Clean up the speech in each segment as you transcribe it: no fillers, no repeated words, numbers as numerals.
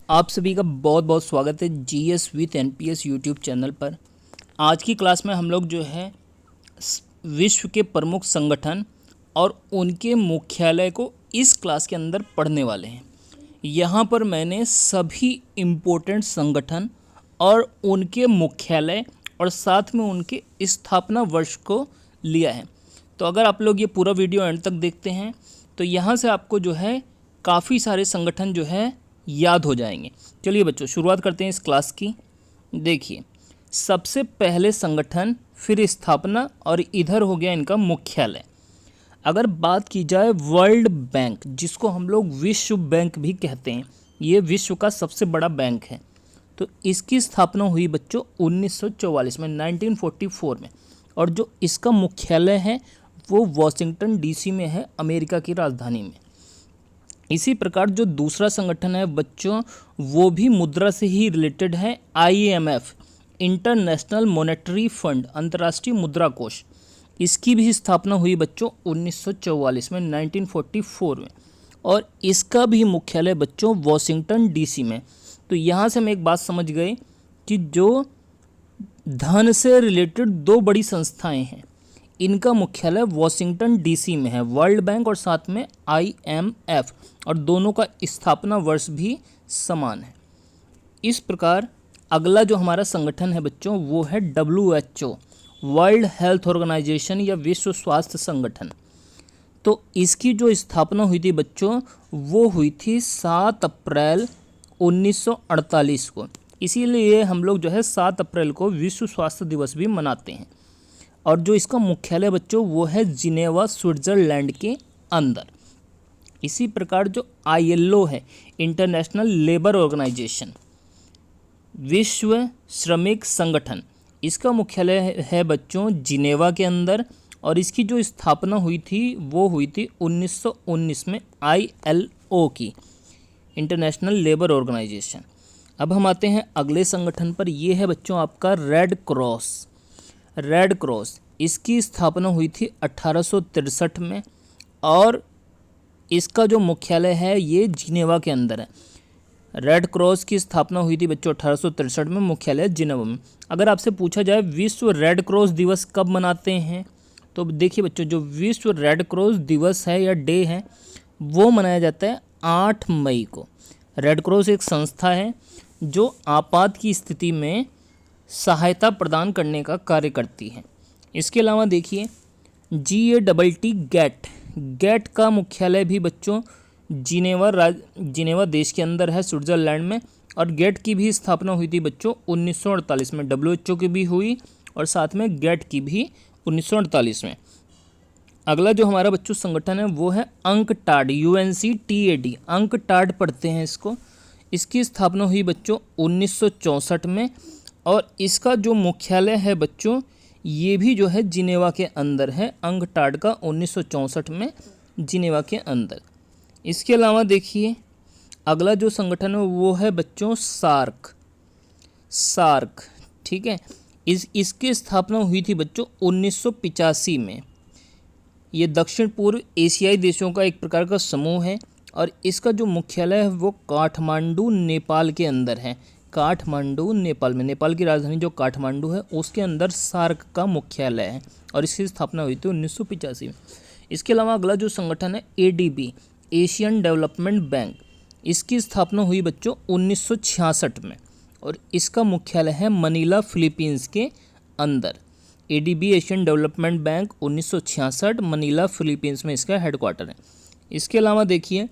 आप सभी का बहुत बहुत स्वागत है GS with NPS YouTube channel पर। आज की क्लास में हम लोग जो है विश्व के प्रमुख संगठन और उनके मुख्यालय को इस क्लास के अंदर पढ़ने वाले हैं। यहाँ पर मैंने सभी इम्पोर्टेंट संगठन और उनके मुख्यालय और साथ में उनके स्थापना वर्ष को लिया है। तो अगर आप लोग ये पूरा वीडियो एंड तक देखते हैं तो यहाँ से आपको जो है काफ़ी सारे संगठन जो है याद हो जाएंगे। चलिए बच्चों शुरुआत करते हैं इस क्लास की। देखिए सबसे पहले संगठन, फिर स्थापना और इधर हो गया इनका मुख्यालय। अगर बात की जाए वर्ल्ड बैंक, जिसको हम लोग विश्व बैंक भी कहते हैं, ये विश्व का सबसे बड़ा बैंक है। तो इसकी स्थापना हुई बच्चों 1944 में, 1944 में। और जो इसका मुख्यालय है वो वॉशिंगटन डीसी में है, अमेरिका की राजधानी में। इसी प्रकार जो दूसरा संगठन है बच्चों वो भी मुद्रा से ही रिलेटेड है, आईएमएफ, इंटरनेशनल मॉनेटरी फंड, अंतर्राष्ट्रीय मुद्रा कोष। इसकी भी स्थापना हुई बच्चों 1944 में, 1944 में। और इसका भी मुख्यालय बच्चों वॉशिंगटन डीसी में। तो यहाँ से हम एक बात समझ गए कि जो धन से रिलेटेड दो बड़ी संस्थाएं हैं, इनका मुख्यालय वॉशिंगटन डीसी में है, वर्ल्ड बैंक और साथ में आईएमएफ, और दोनों का स्थापना वर्ष भी समान है। इस प्रकार अगला जो हमारा संगठन है बच्चों वो है WHO, वर्ल्ड हेल्थ ऑर्गेनाइजेशन या विश्व स्वास्थ्य संगठन। तो इसकी जो स्थापना हुई थी बच्चों वो हुई थी 7 अप्रैल 1948 को। इसीलिए हम लोग जो है 7 अप्रैल को विश्व स्वास्थ्य दिवस भी मनाते हैं। और जो इसका मुख्यालय बच्चों वो है जिनेवा, स्विट्ज़रलैंड के अंदर। इसी प्रकार जो ILO है, इंटरनेशनल लेबर ऑर्गेनाइजेशन, विश्व श्रमिक संगठन, इसका मुख्यालय है बच्चों जिनेवा के अंदर। और इसकी जो स्थापना हुई थी वो हुई थी 1919 में, ILO की, इंटरनेशनल लेबर ऑर्गेनाइजेशन। अब हम आते हैं अगले संगठन पर। ये है बच्चों आपका रेड क्रॉस। रेड क्रॉस, इसकी स्थापना हुई थी 1863 में और इसका जो मुख्यालय है ये जिनेवा के अंदर है। रेड क्रॉस की स्थापना हुई थी बच्चों 1863 में, मुख्यालय जिनेवा में। अगर आपसे पूछा जाए विश्व रेड क्रॉस दिवस कब मनाते हैं, तो देखिए बच्चों जो विश्व रेड क्रॉस दिवस है या डे है वो मनाया जाता है 8 मई को। रेड क्रॉस एक संस्था है जो आपात की स्थिति में सहायता प्रदान करने का कार्य करती है। इसके अलावा देखिए GATT, गैट का मुख्यालय भी बच्चों जिनेवा देश के अंदर है, स्विट्ज़रलैंड में। और गैट की भी स्थापना हुई थी बच्चों 1948 में। WHO की भी हुई और साथ में गैट की भी 1948 में। अगला जो हमारा बच्चों संगठन है वो है UNCTAD, UNCTAD, UNCTAD पढ़ते हैं इसको। इसकी स्थापना हुई बच्चों 1964 में और इसका जो मुख्यालय है बच्चों ये भी जो है जिनेवा के अंदर है, UNCTAD का 1964 में जिनेवा के अंदर। इसके अलावा देखिए अगला जो संगठन है वो है बच्चों सार्क, ठीक है। इसकी स्थापना हुई थी बच्चों 1985 में। ये दक्षिण पूर्व एशियाई देशों का एक प्रकार का समूह है और इसका जो मुख्यालय है वो काठमांडू, नेपाल के अंदर है। काठमांडू नेपाल में, नेपाल की राजधानी जो काठमांडू है उसके अंदर सार्क का मुख्यालय है और इसकी स्थापना हुई थी 1985 में। इसके अलावा अगला जो संगठन है ADB, एशियन डेवलपमेंट बैंक, इसकी स्थापना हुई बच्चों 1966 में और इसका मुख्यालय है मनीला, फिलीपींस के अंदर। ADB Asian development bank 1966, Manila, Philippines में इसका हेडक्वार्टर है। इसके अलावा देखिए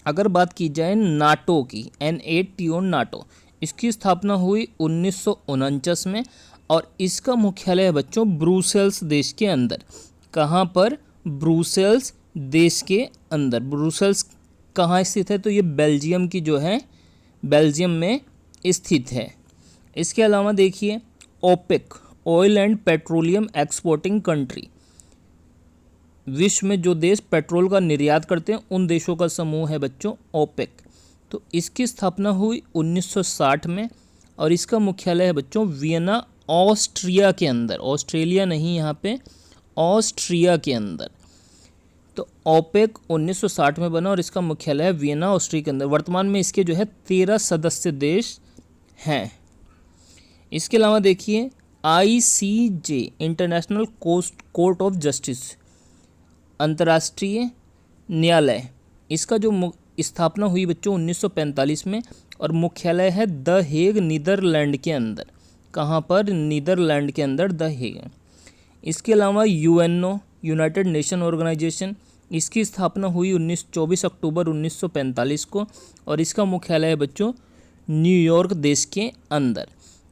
अगर बात की जाए नाटो की, NATO, नाटो, इसकी स्थापना हुई 1949 में और इसका मुख्यालय है बच्चों ब्रुसेल्स देश के अंदर। कहाँ पर? ब्रुसेल्स देश के अंदर। ब्रुसेल्स कहाँ स्थित है? तो ये बेल्जियम की जो है, बेल्जियम में स्थित है। इसके अलावा देखिए OPEC, oil and petroleum exporting country, विश्व में जो देश पेट्रोल का निर्यात करते हैं उन देशों का समूह है बच्चों OPEC। तो इसकी स्थापना हुई 1960 में और इसका मुख्यालय है बच्चों वियना, ऑस्ट्रिया के अंदर। ऑस्ट्रेलिया नहीं, यहाँ पे ऑस्ट्रिया के अंदर। तो ओपेक 1960 में बना और इसका मुख्यालय है वियना ऑस्ट्रिया के अंदर। वर्तमान में इसके जो है 13 सदस्य देश हैं। इसके अलावा देखिए ICJ international court of justice, अंतर्राष्ट्रीय न्यायालय, इसका जो स्थापना हुई बच्चों 1945 में और मुख्यालय है द हेग, नीदरलैंड के अंदर। कहाँ पर? नीदरलैंड के अंदर द हेग। इसके अलावा UNO यूनाइटेड नेशन ऑर्गेनाइजेशन, इसकी स्थापना हुई 24 अक्टूबर 1945 को और इसका मुख्यालय है बच्चों न्यूयॉर्क देश के अंदर।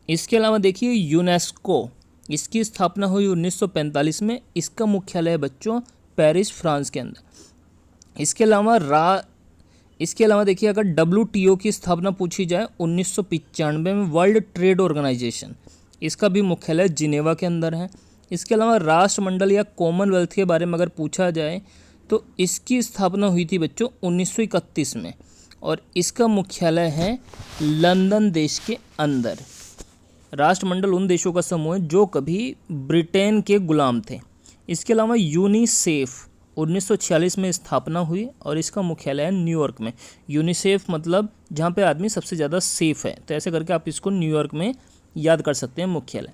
इसके अलावा देखिए यूनेस्को, इसकी स्थापना हुई 1945 में, इसका मुख्यालय है बच्चों पेरिस, फ्रांस के अंदर। इसके अलावा देखिए अगर WTO की स्थापना पूछी जाए 1995 में, वर्ल्ड ट्रेड ऑर्गेनाइजेशन, इसका भी मुख्यालय जिनेवा के अंदर है। इसके अलावा राष्ट्रमंडल या कॉमनवेल्थ के बारे में अगर पूछा जाए तो इसकी स्थापना हुई थी बच्चों 1931 में और इसका मुख्यालय है लंदन देश के अंदर। राष्ट्रमंडल उन देशों का समूह है जो कभी ब्रिटेन के गुलाम थे। इसके अलावा यूनिसेफ 1946 में स्थापना हुई और इसका मुख्यालय है न्यूयॉर्क में। यूनिसेफ मतलब जहाँ पे आदमी सबसे ज़्यादा सेफ है, तो ऐसे करके आप इसको न्यूयॉर्क में याद कर सकते हैं मुख्यालय।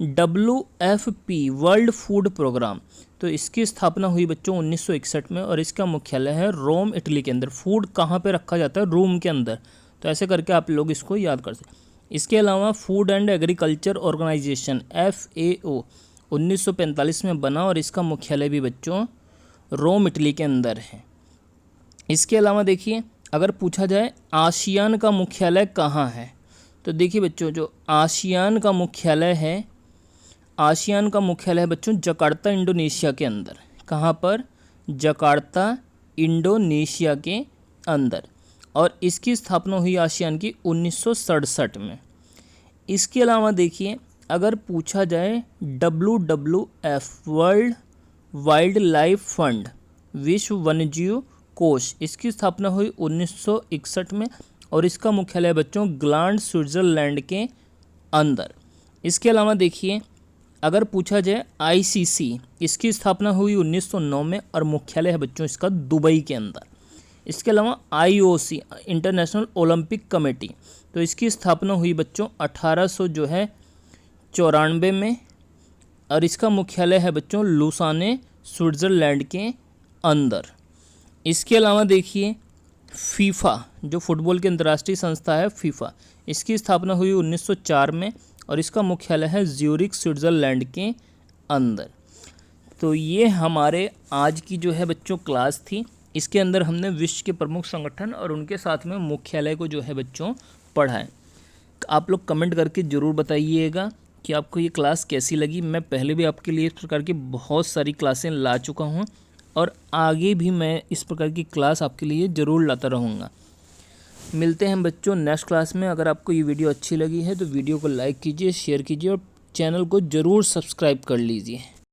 WFP वर्ल्ड फूड प्रोग्राम, तो इसकी स्थापना हुई बच्चों 1961 में और इसका मुख्यालय है रोम, इटली के अंदर। फूड कहाँ पे रखा जाता है? रूम के अंदर, तो ऐसे करके आप लोग इसको याद कर सकते हैं। इसके अलावा food and agriculture organization FAO 1945 में बना और इसका मुख्यालय भी बच्चों रोम, इटली के अंदर है। इसके अलावा देखिए अगर पूछा जाए आसियान का मुख्यालय कहाँ है, तो देखिए बच्चों जो आसियान का मुख्यालय है बच्चों जकार्ता, इंडोनेशिया के अंदर। कहाँ पर? जकार्ता, इंडोनेशिया के अंदर। और इसकी स्थापना हुई आसियान की 1967 में। इसके अलावा देखिए अगर पूछा जाए WWF world wild life fund, विश्व वन्यजीव कोष, इसकी स्थापना हुई 1961 में और इसका मुख्यालय बच्चों ग्लांड, स्विट्ज़रलैंड के अंदर। इसके अलावा देखिए अगर पूछा जाए ICC, इसकी स्थापना हुई 1909 में और मुख्यालय है बच्चों इसका दुबई के अंदर। इसके अलावा IOC इंटरनेशनल ओलंपिक कमेटी, तो इसकी स्थापना हुई बच्चों 1894 में और इसका मुख्यालय है बच्चों लुसाने, स्विट्ज़रलैंड के अंदर। इसके अलावा देखिए फीफा जो फुटबॉल की अंतर्राष्ट्रीय संस्था है फीफा, इसकी स्थापना हुई 1904 में और इसका मुख्यालय है ज्यूरिख, स्विट्ज़रलैंड के अंदर। तो ये हमारे आज की जो है बच्चों क्लास थी। इसके अंदर हमने विश्व के प्रमुख संगठन और उनके साथ में मुख्यालय को जो है बच्चों पढ़ा है। आप लोग कमेंट करके ज़रूर बताइएगा कि आपको ये क्लास कैसी लगी। मैं पहले भी आपके लिए इस प्रकार की बहुत सारी क्लासें ला चुका हूँ और आगे भी मैं इस प्रकार की क्लास आपके लिए ज़रूर लाता रहूँगा। मिलते हैं बच्चों नेक्स्ट क्लास में। अगर आपको ये वीडियो अच्छी लगी है तो वीडियो को लाइक कीजिए, शेयर कीजिए और चैनल को ज़रूर सब्सक्राइब कर लीजिए।